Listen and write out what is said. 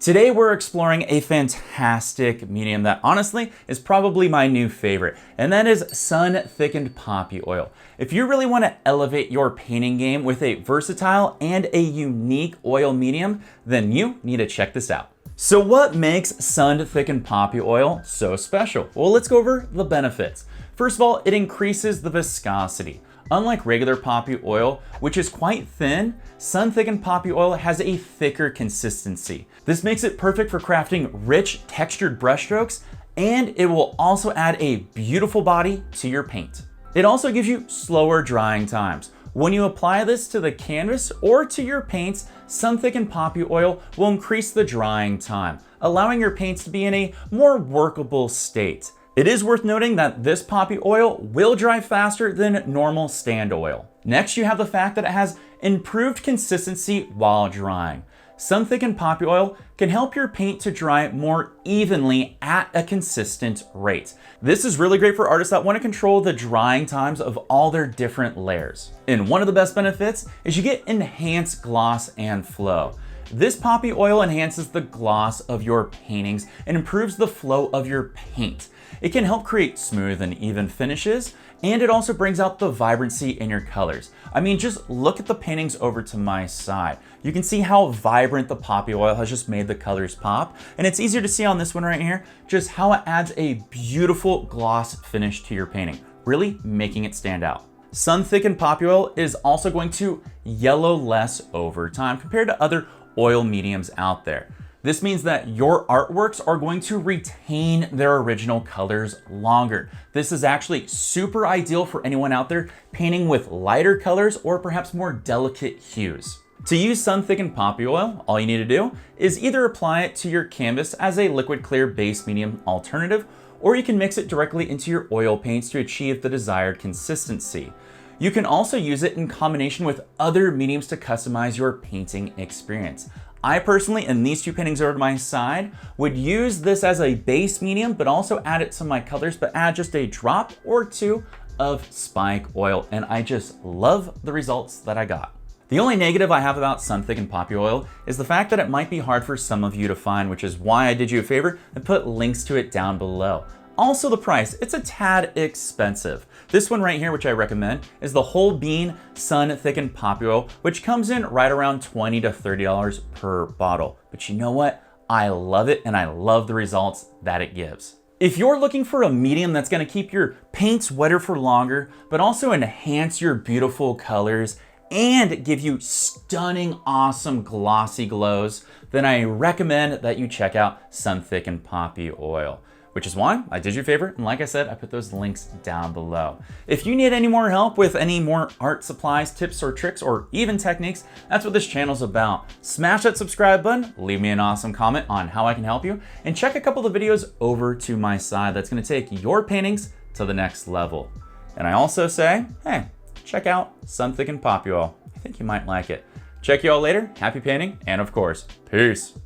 Today we're exploring a fantastic medium that honestly is probably my new favorite, and that is sun thickened poppy oil. If you really want to elevate your painting game with a versatile and a unique oil medium, then you need to check this out. So what makes sun thickened poppy oil so special? Well, let's go over the benefits. First of all, it increases the viscosity. Unlike regular poppy oil, which is quite thin, sun thickened poppy oil has a thicker consistency. This makes it perfect for crafting rich, textured brushstrokes, and it will also add a beautiful body to your paint. It also gives you slower drying times. When you apply this to the canvas or to your paints, sun thickened poppy oil will increase the drying time, allowing your paints to be in a more workable state. It is worth noting that this poppy oil will dry faster than normal stand oil. Next, you have the fact that it has improved consistency while drying. Sun thickened poppy oil can help your paint to dry more evenly at a consistent rate. This is really great for artists that want to control the drying times of all their different layers. And one of the best benefits is you get enhanced gloss and flow. This poppy oil enhances the gloss of your paintings and improves the flow of your paint. It can help create smooth and even finishes, and it also brings out the vibrancy in your colors. I mean, just look at the paintings over to my side. You can see how vibrant the poppy oil has just made the colors pop, and it's easier to see on this one right here, just how it adds a beautiful gloss finish to your painting, really making it stand out. Sun thickened poppy oil is also going to yellow less over time compared to other oil mediums out there. This means that your artworks are going to retain their original colors longer. This is actually super ideal for anyone out there painting with lighter colors or perhaps more delicate hues. To use sun thickened poppy oil, all you need to do is either apply it to your canvas as a liquid clear base medium alternative, or you can mix it directly into your oil paints to achieve the desired consistency. You can also use it in combination with other mediums to customize your painting experience. I personally, in these two paintings over to my side, would use this as a base medium, but also add it to my colors, but add just a drop or two of spike oil, and I just love the results that I got. The only negative I have about sun thickened poppy oil is the fact that it might be hard for some of you to find, which is why I did you a favor and put links to it down below. Also the price, it's a tad expensive. This one right here, which I recommend, is the Holbein sun thickened poppy oil, which comes in right around $20 to $30 per bottle. But you know what? I love it and I love the results that it gives. If you're looking for a medium that's gonna keep your paints wetter for longer, but also enhance your beautiful colors and give you stunning, awesome, glossy glows, then I recommend that you check out sun thickened poppy oil. Which is why I did you a favor, and like I said, I put those links down below. If you need any more help with any more art supplies, tips or tricks, or even techniques, that's what this channel's about. Smash that subscribe button, leave me an awesome comment on how I can help you, and check a couple of the videos over to my side that's gonna take your paintings to the next level. And I also say, hey, check out sun thickened poppy oil. I think you might like it. Check you all later, happy painting, and of course, peace.